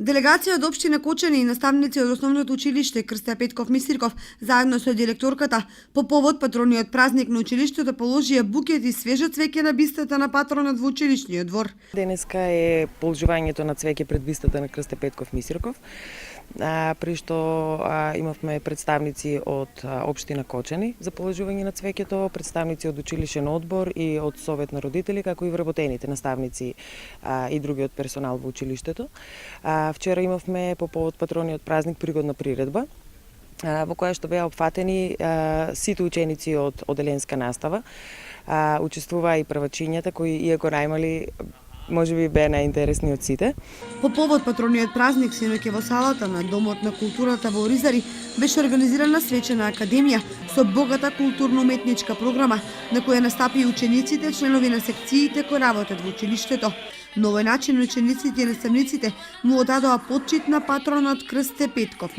Делегација од општина Кочани и наставници од основното училиште Крстеа Петков Мисирков заедно со директорката по повод патрониот празник на училиштето положија букет и свежа цвеќе на бистата на патронот во училишниот двор. Денеска е положувањето на цвеќе пред бистата на Крстеа Петков Мисирков, при што имавме представници од општина Кочани за положување на цвеќето, представници од училишен одбор и од совет на родители, како и вработените наставници и другиот персонал во училиштето. Вчера имавме по повод патрониот празник пригодна приредба, во која што беа опфатени сите ученици од оделенска настава. Учествуваа и првачињата кои, иако најмали, може би беа најинтересни од сите. По повод патрониот празник синоќа во салата на Домот на културата во Оризари беше организирана свечена академија со богата културно-уметничка програма на која настапи учениците, членови на секциите кои работат во училиштето. На овој начин учениците и наставниците му одадоа почит на патронот Крстеа Петков.